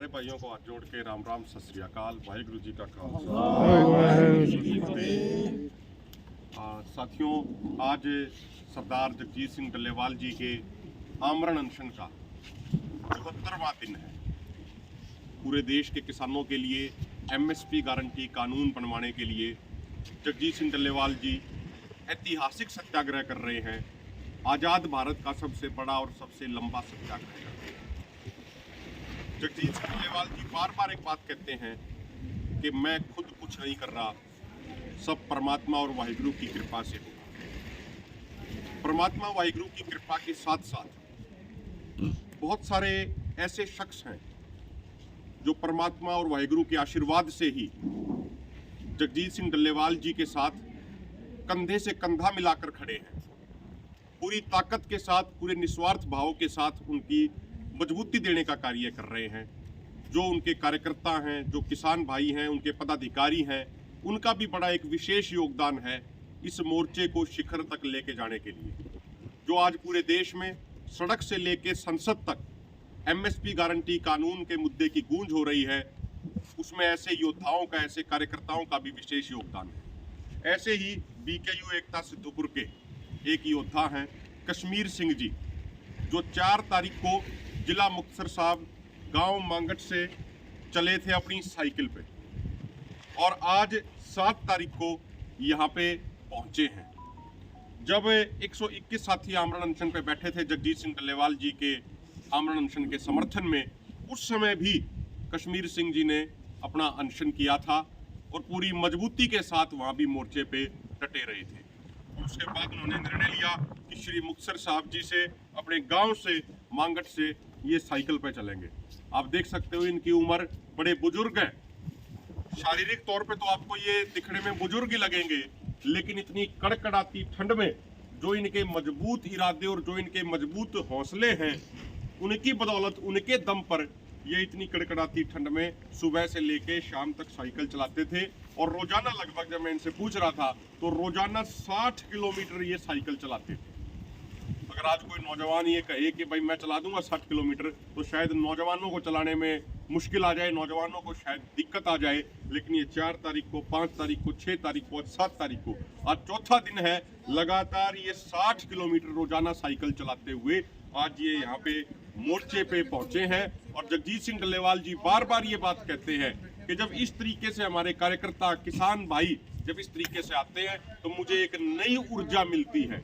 भाइयों को हाथ जोड़ के राम राम सत श्री अकाल, वाहिगुरु जी का खालसा। साथियों, आज सरदार जगजीत सिंह डल्लेवाल जी के आमरण अनशन का 74वां दिन है। पूरे देश के किसानों के लिए MSP गारंटी कानून बनवाने के लिए जगजीत सिंह डल्लेवाल जी ऐतिहासिक सत्याग्रह कर रहे हैं। आज़ाद भारत का सबसे बड़ा और सबसे लंबा सत्याग्रह है। जगजीत सिंह डल्लेवाल जी बार बार एक बात कहते हैं कि मैं खुद कुछ नहीं कर रहा, सब परमात्मा और वाहिगुरु की कृपा से हो। परमात्मा वाहिगुरु की कृपा के साथ साथ बहुत सारे ऐसे शख्स हैं जो परमात्मा और वाहिगुरु के आशीर्वाद से ही जगजीत सिंह डल्लेवाल जी के साथ कंधे से कंधा मिलाकर खड़े हैं। पूरी ताकत के साथ, पूरे निस्वार्थ भाव के साथ उनकी मजबूती देने का कार्य कर रहे हैं। जो उनके कार्यकर्ता हैं, जो किसान भाई हैं, उनके पदाधिकारी हैं, उनका भी बड़ा एक विशेष योगदान है इस मोर्चे को शिखर तक लेके जाने के लिए। जो आज पूरे देश में सड़क से लेके संसद तक MSP गारंटी कानून के मुद्दे की गूंज हो रही है, उसमें ऐसे योद्धाओं का, ऐसे कार्यकर्ताओं का भी विशेष योगदान है। ऐसे ही BKU एकता सिद्धपुर के एक योद्धा हैं कश्मीर सिंह जी, जो 4 तारीख को जिला मुक्तसर साहब गांव मांगट से चले थे अपनी साइकिल पे और आज 7 तारीख को यहाँ पे पहुंचे हैं। जब 121 साथी आमरण अनशन पे बैठे थे जगजीत सिंह डल्लेवाल जी के आमरण अनशन के समर्थन में, उस समय भी कश्मीर सिंह जी ने अपना अनशन किया था और पूरी मजबूती के साथ वहाँ भी मोर्चे पे डटे रहे थे। उसके बाद उन्होंने निर्णय लिया कि श्री मुक्तसर साहब जी से, अपने गांव से, मांगट से ये साइकिल पे चलेंगे। आप देख सकते हो इनकी उम्र, बड़े बुजुर्ग हैं। शारीरिक तौर पे तो आपको ये दिखने में बुजुर्ग ही लगेंगे, लेकिन इतनी कड़कड़ाती ठंड में जो इनके मजबूत इरादे और जो इनके मजबूत हौसले हैं, उनकी बदौलत, उनके दम पर ये इतनी कड़कड़ाती ठंड में सुबह से लेके शाम तक साइकिल चलाते थे। और रोजाना लगभग, जब मैं इनसे पूछ रहा था, तो रोजाना 60 किलोमीटर ये साइकिल चलाते थे। अगर आज कोई नौजवान ये कहे कि भाई मैं चला दूंगा 60 किलोमीटर, तो शायद नौजवानों को चलाने में मुश्किल आ जाए, नौजवानों को शायद दिक्कत आ जाए। लेकिन ये 4 तारीख को, 5 तारीख को, 6 तारीख को, 7 तारीख को, आज चौथा दिन है, लगातार ये 60 किलोमीटर रोजाना साइकिल चलाते हुए आज ये यहाँ पे मोर्चे पे पहुंचे हैं। और जगजीत सिंह डल्लेवाल जी बार बार ये बात कहते हैं कि जब इस तरीके से हमारे कार्यकर्ता, किसान भाई जब इस तरीके से आते हैं तो मुझे एक नई ऊर्जा मिलती है।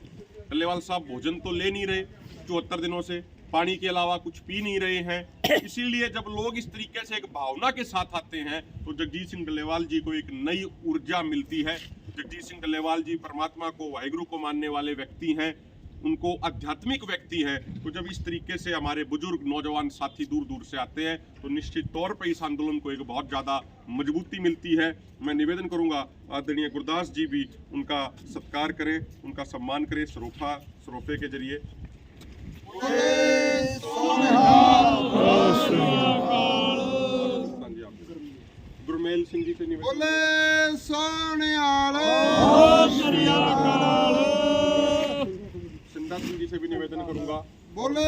डल्लेवाल साहब भोजन तो ले नहीं रहे 74 दिनों से, पानी के अलावा कुछ पी नहीं रहे हैं। इसीलिए जब लोग इस तरीके से एक भावना के साथ आते हैं तो जगजीत सिंह डल्लेवाल जी को एक नई ऊर्जा मिलती है। जगजीत सिंह डल्लेवाल जी परमात्मा को, वाहिगुरु को मानने वाले व्यक्ति हैं, उनको आध्यात्मिक व्यक्ति है। तो जब इस तरीके से हमारे बुजुर्ग नौजवान साथी दूर दूर से आते हैं तो निश्चित तौर पर इस आंदोलन को एक बहुत ज़्यादा मजबूती मिलती है। मैं निवेदन करूंगा आदरणीय गुरदास जी भी उनका सत्कार करें, उनका सम्मान करें सरोपे के जरिए। गुरमेल सिंह जी से निवेदन, सिंह जी से भी निवेदन करूंगा। बोले